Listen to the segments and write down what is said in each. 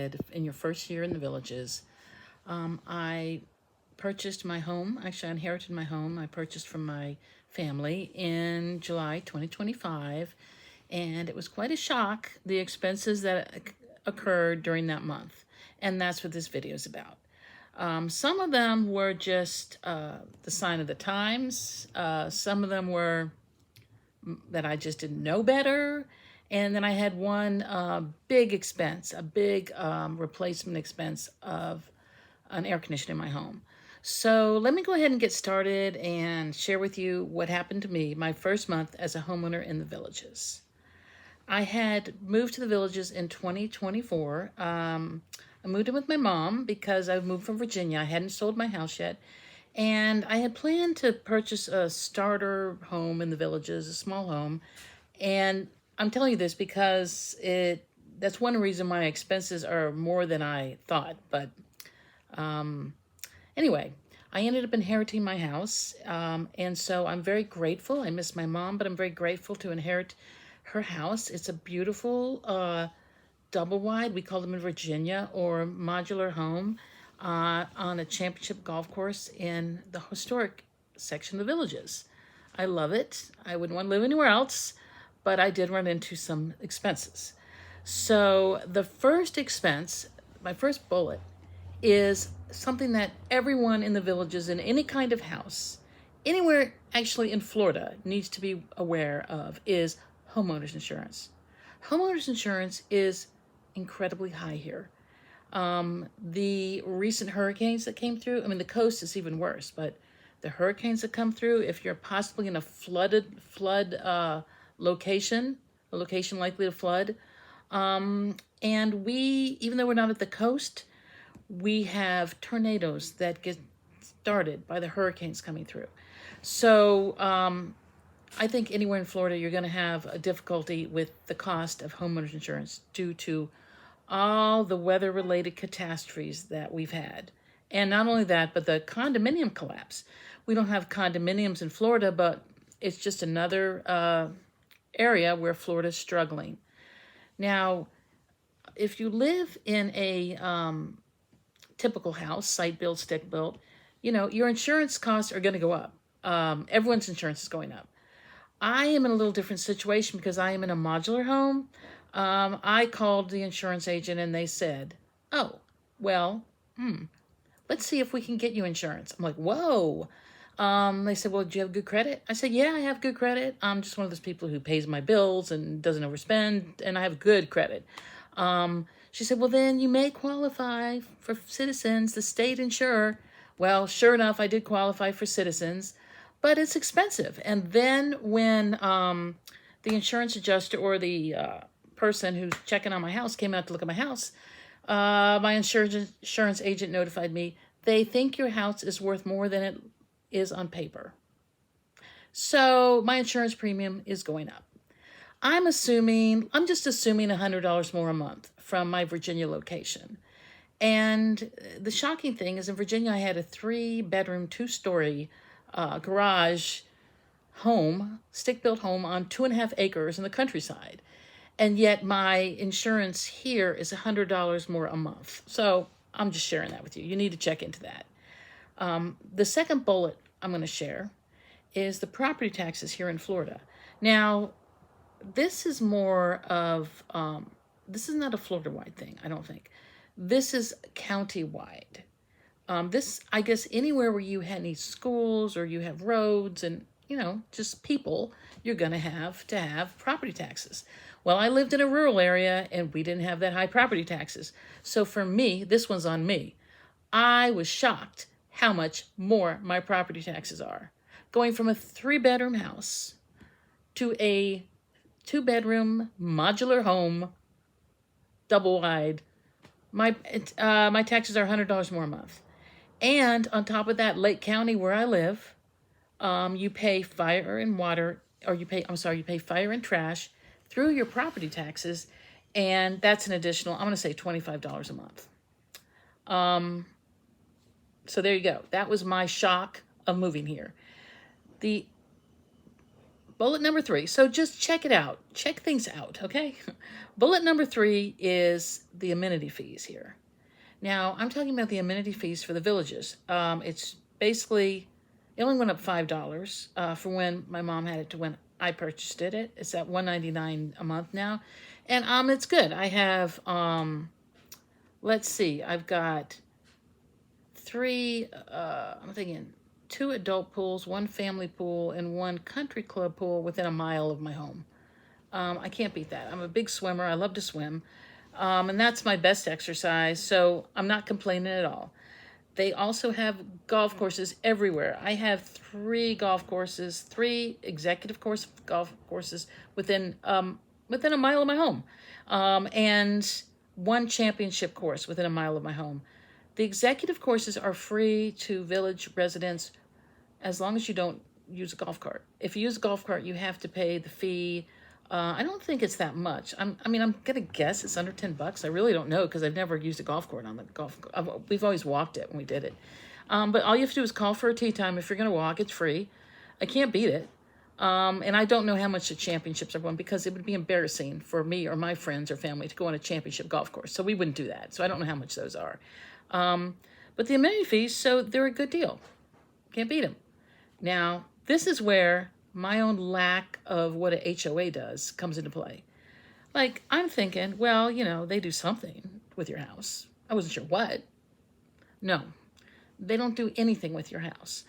In your first year in the Villages. I purchased my home. Actually, I inherited my home. I purchased from my family in July 2025, and it was quite a shock, the expenses that occurred during that month. And that's what this video is about. Some of them were just the sign of the times. Some of them were that I just didn't know better. And then I had one big expense, a big replacement expense of an air conditioner in my home. So let me go ahead and get started and share with you what happened to me my first month as a homeowner in the Villages. I had moved to the Villages in 2024. I moved in with my mom because I moved from Virginia. I hadn't sold my house yet. And I had planned to purchase a starter home in the Villages, a small home. And I'm telling you this because that's one reason my expenses are more than I thought. But anyway, I ended up inheriting my house. And so I'm very grateful. I miss my mom, but I'm very grateful to inherit her house. It's a beautiful double wide, we call them in Virginia, or modular home on a championship golf course in the historic section of the Villages. I love it. I wouldn't want to live anywhere else, but I did run into some expenses. So the first expense, my first bullet, is something that everyone in the Villages in any kind of house, anywhere actually in Florida, needs to be aware of, is homeowners insurance. Homeowners insurance is incredibly high here. The recent hurricanes that came through, I mean, the coast is even worse, but the hurricanes that come through, if you're possibly in a flood location, a location likely to flood, and even though we're not at the coast, we have tornadoes that get started by the hurricanes coming through. So I think anywhere in Florida, you're going to have a difficulty with the cost of homeowners insurance due to all the weather-related catastrophes that we've had. And not only that, but the condominium collapse. We don't have condominiums in Florida, but it's just another area where Florida's struggling. Now, if you live in a typical house, site-built, stick-built, your insurance costs are going to go up. Everyone's insurance is going up. I am in a little different situation because I am in a modular home. I called the insurance agent and they said, oh, well, let's see if we can get you insurance. I'm like, whoa. They said, well, do you have good credit? I said, yeah, I have good credit. I'm just one of those people who pays my bills and doesn't overspend, and I have good credit. She said, well, then you may qualify for Citizens, the state insurer. Well, sure enough, I did qualify for Citizens, but it's expensive. And then when the insurance adjuster or the person who's checking on my house came out to look at my house, my insurance agent notified me, they think your house is worth more than it is on paper. So my insurance premium is going up. I'm just assuming $100 more a month from my Virginia location. And the shocking thing is in Virginia, I had a 3-bedroom, 2-story garage home, stick-built home on 2.5 acres in the countryside. And yet my insurance here is $100 more a month. So I'm just sharing that with you. You need to check into that. The second bullet I'm going to share is the property taxes here in Florida. Now, this is more of, this is not a Florida-wide thing, I don't think. This is county-wide. I guess anywhere where you have any schools or you have roads and, just people, you're going to have property taxes. Well, I lived in a rural area and we didn't have that high property taxes. So for me, this one's on me. I was shocked how much more my property taxes are. Going from a 3-bedroom house to a 2-bedroom modular home, double wide, my taxes are $100 more a month. And on top of that, Lake County, where I live, you pay fire and water, or you pay fire and trash through your property taxes, and that's an additional, I'm going to say $25 a month. So there you go. That was my shock of moving here. The bullet number 3. So just check it out. Check things out, okay? Bullet number 3 is the amenity fees here. Now, I'm talking about the amenity fees for the villages. It's basically, it only went up $5 for when my mom had it to when I purchased it. It's at $199 a month now. And it's good. I have, let's see, I've got 3, I'm thinking 2 adult pools, 1 family pool, and 1 country club pool within a mile of my home. I can't beat that. I'm a big swimmer. I love to swim. And that's my best exercise, so I'm not complaining at all. They also have golf courses everywhere. I have 3 golf courses, 3 executive course golf courses within a mile of my home, and 1 championship course within a mile of my home. The executive courses are free to village residents as long as you don't use a golf cart. If you use a golf cart, you have to pay the fee. I don't think it's that much. I'm gonna guess it's under $10. I really don't know because I've never used a golf cart on the we've always walked it when we did it. But all you have to do is call for a tee time. If you're gonna walk, it's free. I can't beat it. And I don't know how much the championships are going because it would be embarrassing for me or my friends or family to go on a championship golf course. So we wouldn't do that. So I don't know how much those are. But the amenity fees, so they're a good deal. Can't beat them. Now, this is where my own lack of what a HOA does comes into play. Like, I'm thinking, well, they do something with your house. I wasn't sure what. No, they don't do anything with your house.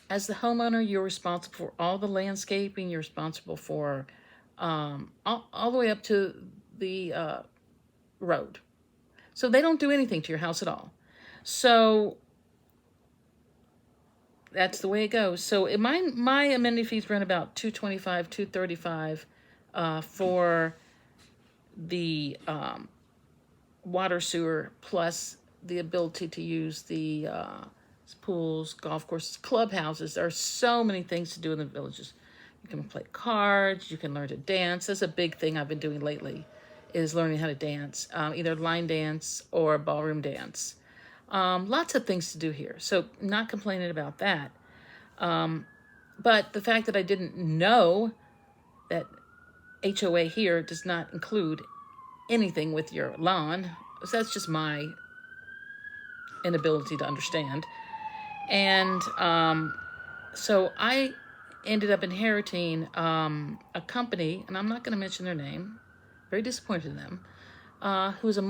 As the homeowner, you're responsible for all the landscaping. You're responsible for all the way up to the road. So they don't do anything to your house at all. So that's the way it goes. So my amenity fees run about $225, $235 for the water, sewer, plus the ability to use the pools, golf courses, clubhouses. There are so many things to do in the villages. You can play cards. You can learn to dance. That's a big thing I've been doing lately, is learning how to dance, either line dance or ballroom dance. Lots of things to do here, so not complaining about that. But the fact that I didn't know that HOA here does not include anything with your lawn, so that's just my inability to understand. And so I ended up inheriting a company, and I'm not going to mention their name, very disappointed in them, who is a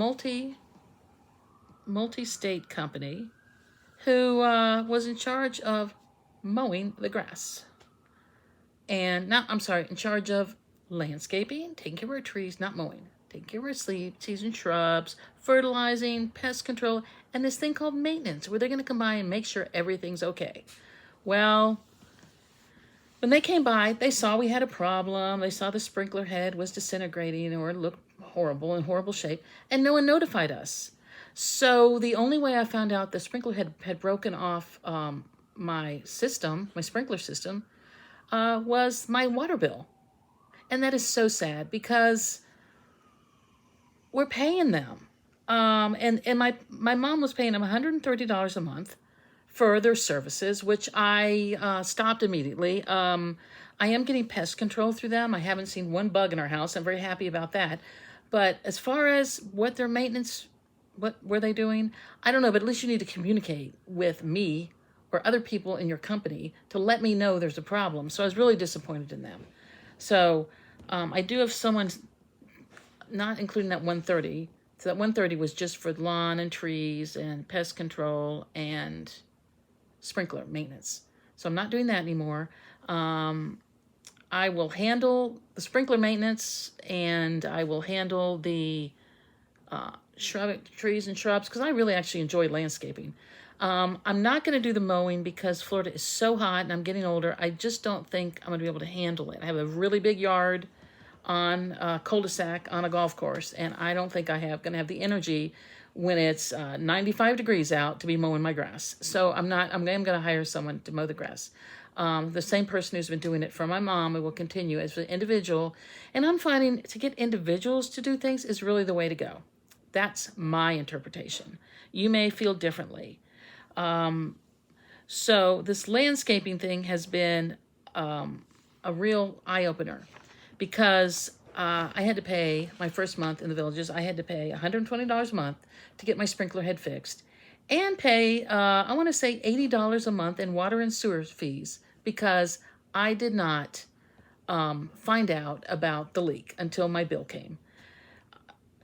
multi-state company who was in charge of mowing the grass. And now, in charge of landscaping, taking care of our trees, not mowing, taking care of our seeds and shrubs, fertilizing, pest control, and this thing called maintenance, where they're going to come by and make sure everything's okay. Well, when they came by, they saw we had a problem. They saw the sprinkler head was disintegrating or looked horrible, in horrible shape, and no one notified us. So the only way I found out the sprinkler had broken off my sprinkler system, was my water bill. And that is so sad because we're paying them. And my mom was paying them $130 a month for their services, which I stopped immediately. I am getting pest control through them. I haven't seen one bug in our house. I'm very happy about that. But as far as what their maintenance, what were they doing? I don't know, but at least you need to communicate with me or other people in your company to let me know there's a problem. So I was really disappointed in them. So I do have someone, not including that 130. So that 130 was just for lawn and trees and pest control and sprinkler maintenance. So I'm not doing that anymore. I will handle the sprinkler maintenance, and I will handle the trees and shrubs, because I really actually enjoy landscaping. I'm not going to do the mowing because Florida is so hot and I'm getting older. I just don't think I'm going to be able to handle it. I have a really big yard on a cul-de-sac on a golf course, and I don't think I'm going to have the energy when it's 95 degrees out to be mowing my grass. So I'm going to hire someone to mow the grass. The same person who's been doing it for my mom, it will continue as an individual. And I'm finding to get individuals to do things is really the way to go. That's my interpretation. You may feel differently. So this landscaping thing has been a real eye-opener because I had to pay my first month in the Villages. I had to pay $120 a month to get my sprinkler head fixed and pay, I want to say $80 a month in water and sewer fees because I did not find out about the leak until my bill came.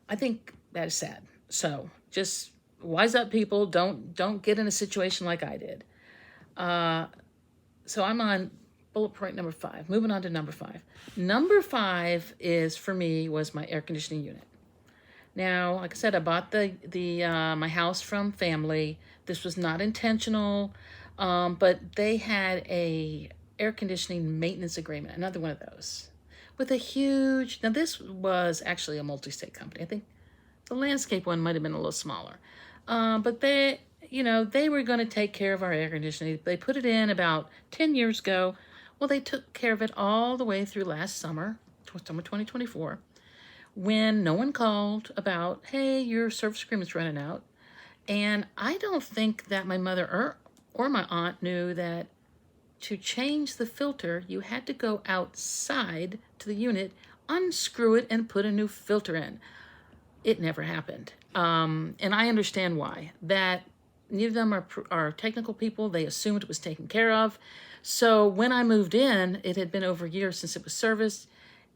I think that is sad. So just wise up, people. Don't get in a situation like I did. So I'm on bullet point number 5. Moving on to number 5. Number 5 is, for me, was my air conditioning unit. Now, like I said, I bought my house from family. This was not intentional, but they had a air conditioning maintenance agreement, another one of those, with a huge, now this was actually a multi-state company. I think the landscape one might have been a little smaller. But they were going to take care of our air conditioning. They put it in about 10 years ago. Well, they took care of it all the way through last summer 2024, when no one called about, hey, your service agreement's running out. And I don't think that my mother or my aunt knew that to change the filter, you had to go outside to the unit, unscrew it, and put a new filter in. It never happened. And I understand why. That neither of them are technical people. They assumed it was taken care of. So when I moved in, it had been over a year since it was serviced,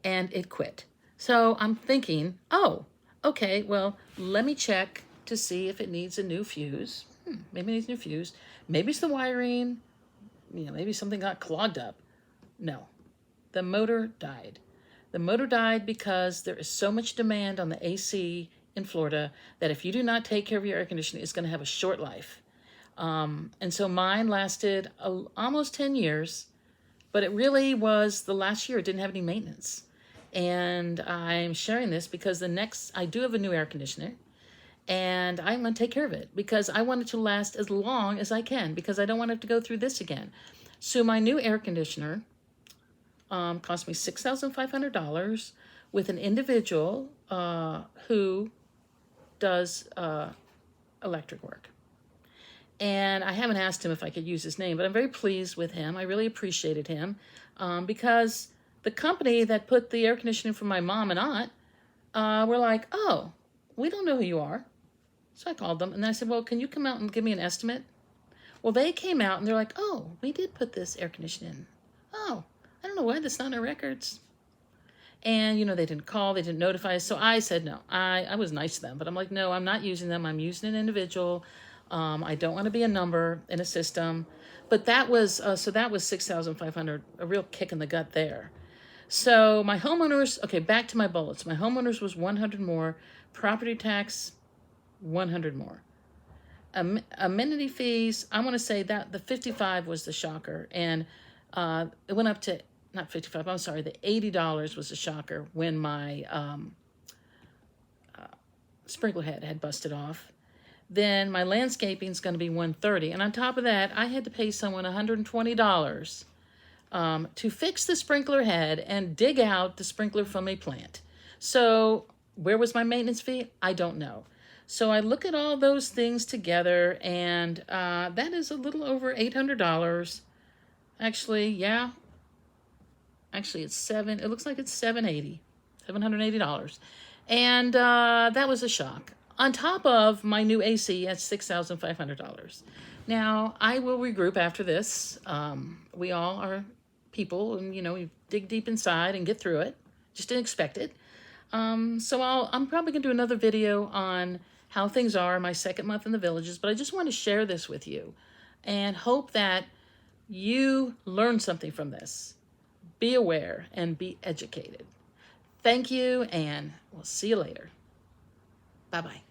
and it quit. So I'm thinking, oh, okay, well, let me check to see if it needs a new fuse. Maybe it needs a new fuse. Maybe it's the wiring. Maybe something got clogged up. No, the motor died. The motor died because there is so much demand on the AC in Florida that if you do not take care of your air conditioning, it's going to have a short life. And so mine lasted almost 10 years, but it really was the last year. It didn't have any maintenance. And I'm sharing this because I do have a new air conditioner, and I'm going to take care of it because I want it to last as long as I can because I don't want to have to go through this again. So my new air conditioner cost me $6,500 with an individual who does electric work. And I haven't asked him if I could use his name, but I'm very pleased with him. I really appreciated him because the company that put the air conditioning for my mom and aunt were like, oh, we don't know who you are. So I called them and I said, well, can you come out and give me an estimate? Well, they came out and they're like, oh, we did put this air conditioning in. Oh, I don't know why that's not in our records. And, they didn't call, they didn't notify us. So I said, no, I was nice to them, but I'm like, no, I'm not using them. I'm using an individual. I don't want to be a number in a system. But that was $6,500, a real kick in the gut there. So my homeowners, okay, back to my bullets. My homeowners was 100 more, property tax, 100 more. Amenity fees, I want to say that the 55 was the shocker. And it went up to, not 55, I'm sorry, the $80 was the shocker when my sprinkler head had busted off. Then my landscaping is going to be $130. And on top of that, I had to pay someone $120 to fix the sprinkler head and dig out the sprinkler from a plant. So where was my maintenance fee? I don't know. So I look at all those things together, and that is a little over $800. Actually, yeah. Actually, it looks like it's $780. And that was a shock. On top of my new AC at $6,500. Now, I will regroup after this. We all are people, and we dig deep inside and get through it. Just didn't expect it. So I'm probably gonna do another video on how things are my second month in the Villages, but I just want to share this with you and hope that you learn something from this. Be aware and be educated. Thank you, and we'll see you later. Bye-bye.